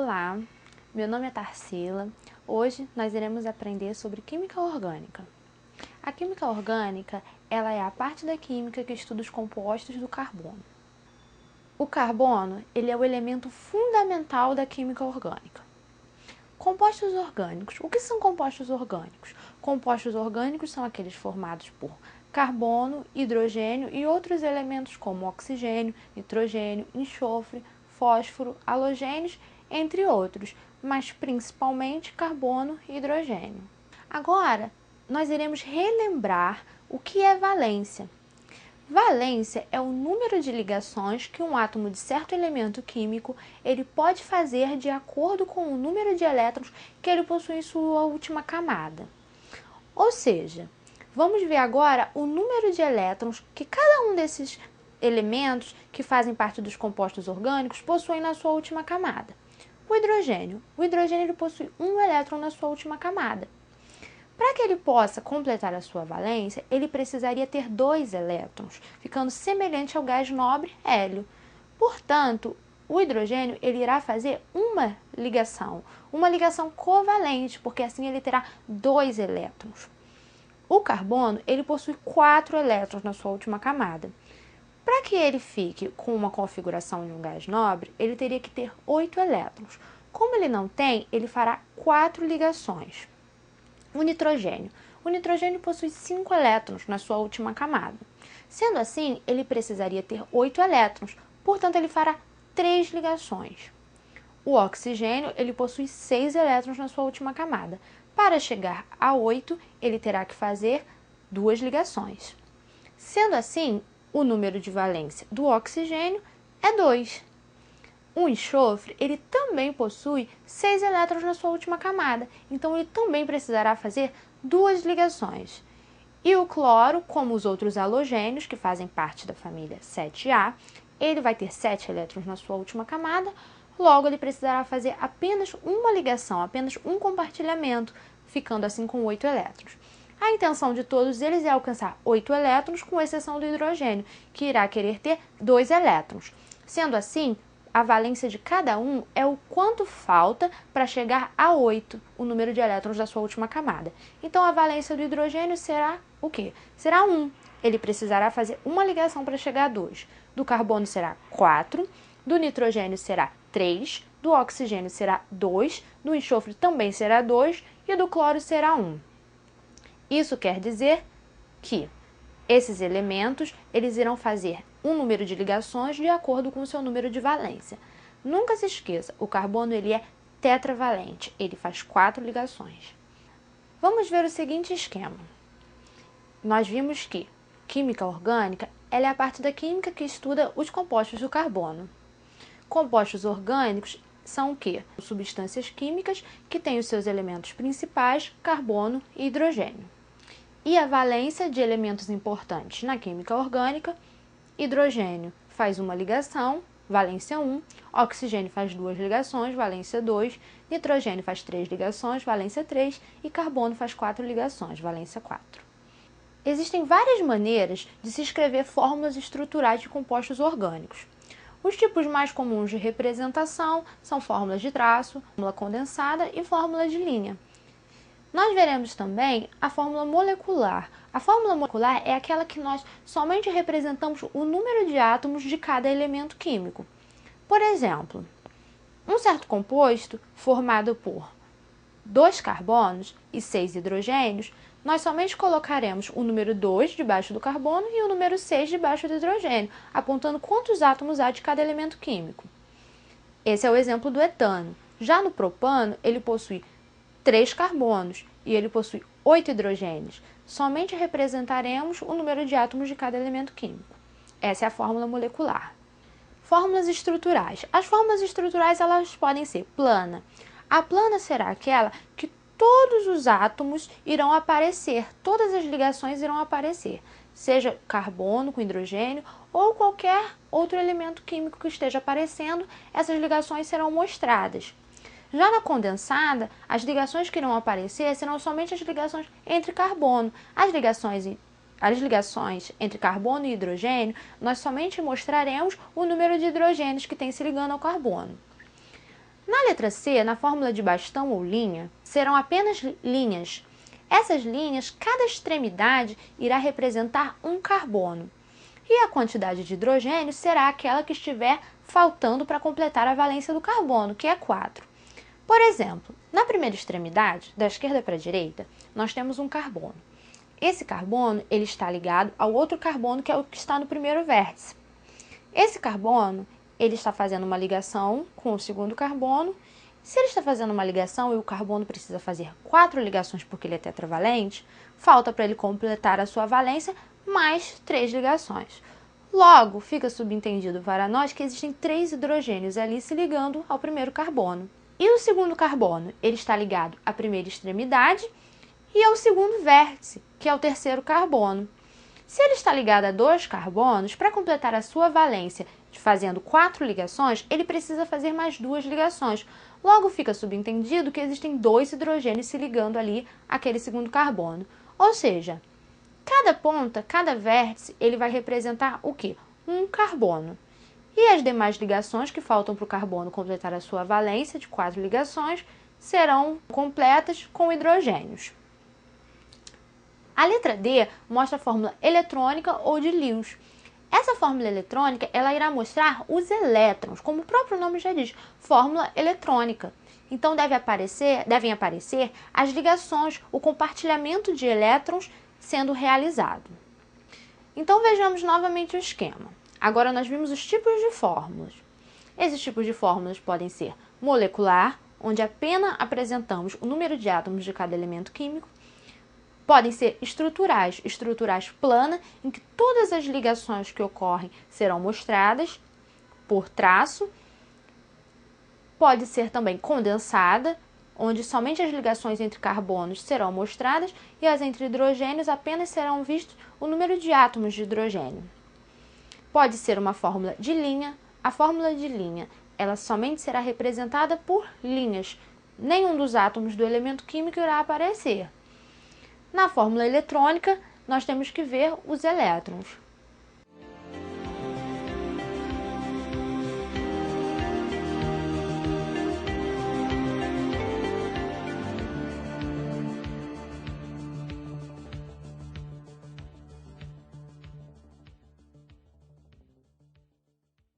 Olá, meu nome é Tarsila. Hoje nós iremos aprender sobre química orgânica. A química orgânica, ela é a parte da química que estuda os compostos do carbono. O carbono, ele é o elemento fundamental da química orgânica. Compostos orgânicos. O que são compostos orgânicos? Compostos orgânicos são aqueles formados por carbono, hidrogênio e outros elementos como oxigênio, nitrogênio, enxofre, fósforo, halogênios, entre outros, mas principalmente carbono e hidrogênio. Agora, nós iremos relembrar o que é valência. Valência é o número de ligações que um átomo de certo elemento químico ele pode fazer de acordo com o número de elétrons que ele possui em sua última camada. Ou seja, vamos ver agora o número de elétrons que cada um desses elementos que fazem parte dos compostos orgânicos possuem na sua última camada. O hidrogênio ele possui um elétron na sua última camada. Para que ele possa completar a sua valência, ele precisaria ter 2 elétrons, ficando semelhante ao gás nobre hélio. Portanto, o hidrogênio ele irá fazer uma ligação covalente, porque assim ele terá 2 elétrons. O carbono ele possui 4 elétrons na sua última camada. Para que ele fique com uma configuração de um gás nobre, ele teria que ter 8 elétrons. Como ele não tem, ele fará 4 ligações. O nitrogênio possui 5 elétrons na sua última camada. Sendo assim, ele precisaria ter 8 elétrons, portanto ele fará 3 ligações. O oxigênio ele possui 6 elétrons na sua última camada. Para chegar a 8, ele terá que fazer 2 ligações. Sendo assim, o número de valência do oxigênio é 2. O enxofre ele também possui 6 elétrons na sua última camada, então ele também precisará fazer 2 ligações. E o cloro, como os outros halogênios, que fazem parte da família 7A, ele vai ter 7 elétrons na sua última camada, logo ele precisará fazer apenas uma ligação, apenas um compartilhamento, ficando assim com 8 elétrons. A intenção de todos eles é alcançar 8 elétrons, com exceção do hidrogênio, que irá querer ter 2 elétrons. Sendo assim, a valência de cada um é o quanto falta para chegar a 8, o número de elétrons da sua última camada. Então, a valência do hidrogênio será o quê? Será 1. Ele precisará fazer uma ligação para chegar a 2. Do carbono será 4, do nitrogênio será 3, do oxigênio será 2, do enxofre também será 2 e do cloro será 1. Isso quer dizer que esses elementos eles irão fazer um número de ligações de acordo com o seu número de valência. Nunca se esqueça, o carbono ele é tetravalente, ele faz 4 ligações. Vamos ver o seguinte esquema. Nós vimos que química orgânica ela é a parte da química que estuda os compostos do carbono. Compostos orgânicos são o quê? Substâncias químicas que têm os seus elementos principais, carbono e hidrogênio. E a valência de elementos importantes na química orgânica, hidrogênio faz uma ligação, valência 1, oxigênio faz 2 ligações, valência 2, nitrogênio faz 3 ligações, valência 3 e carbono faz 4 ligações, valência 4. Existem várias maneiras de se escrever fórmulas estruturais de compostos orgânicos. Os tipos mais comuns de representação são fórmulas de traço, fórmula condensada e fórmula de linha. Nós veremos também a fórmula molecular. A fórmula molecular é aquela que nós somente representamos o número de átomos de cada elemento químico. Por exemplo, um certo composto formado por 2 carbonos e 6 hidrogênios, nós somente colocaremos o número 2 debaixo do carbono e o número 6 debaixo do hidrogênio, apontando quantos átomos há de cada elemento químico. Esse é o exemplo do etano. Já no propano, ele possui 3 carbonos e ele possui 8 hidrogênios. Somente representaremos o número de átomos de cada elemento químico. Essa é a fórmula molecular. Fórmulas estruturais. As fórmulas estruturais elas podem ser plana. A plana será aquela que todos os átomos irão aparecer, todas as ligações irão aparecer, seja carbono com hidrogênio ou qualquer outro elemento químico que esteja aparecendo, essas ligações serão mostradas. Já na condensada, as ligações que irão aparecer serão somente as ligações entre carbono. As ligações entre carbono e hidrogênio, nós somente mostraremos o número de hidrogênios que tem se ligando ao carbono. Na letra C, na fórmula de bastão ou linha, serão apenas linhas. Essas linhas, cada extremidade irá representar um carbono. E a quantidade de hidrogênio será aquela que estiver faltando para completar a valência do carbono, que é 4. Por exemplo, na primeira extremidade, da esquerda para a direita, nós temos um carbono. Esse carbono ele está ligado ao outro carbono, que é o que está no primeiro vértice. Esse carbono ele está fazendo uma ligação com o segundo carbono. Se ele está fazendo uma ligação e o carbono precisa fazer 4 ligações porque ele é tetravalente, falta para ele completar a sua valência mais 3 ligações. Logo, fica subentendido para nós que existem 3 hidrogênios ali se ligando ao primeiro carbono. E o segundo carbono, ele está ligado à primeira extremidade e ao segundo vértice, que é o terceiro carbono. Se ele está ligado a 2 carbonos, para completar a sua valência fazendo 4 ligações, ele precisa fazer mais 2 ligações. Logo, fica subentendido que existem 2 hidrogênios se ligando ali àquele segundo carbono. Ou seja, cada ponta, cada vértice, ele vai representar o quê? Um carbono. E as demais ligações que faltam para o carbono completar a sua valência de 4 ligações serão completas com hidrogênios. A letra D mostra a fórmula eletrônica ou de Lewis. Essa fórmula eletrônica ela irá mostrar os elétrons, como o próprio nome já diz, fórmula eletrônica. Então devem aparecer as ligações, o compartilhamento de elétrons sendo realizado. Então vejamos novamente o esquema. Agora nós vimos os tipos de fórmulas. Esses tipos de fórmulas podem ser molecular, onde apenas apresentamos o número de átomos de cada elemento químico. Podem ser estruturais, estruturais plana, em que todas as ligações que ocorrem serão mostradas por traço. Pode ser também condensada, onde somente as ligações entre carbonos serão mostradas e as entre hidrogênios apenas serão vistos o número de átomos de hidrogênio. Pode ser uma fórmula de linha. A fórmula de linha ela somente será representada por linhas. Nenhum dos átomos do elemento químico irá aparecer. Na fórmula eletrônica, nós temos que ver os elétrons.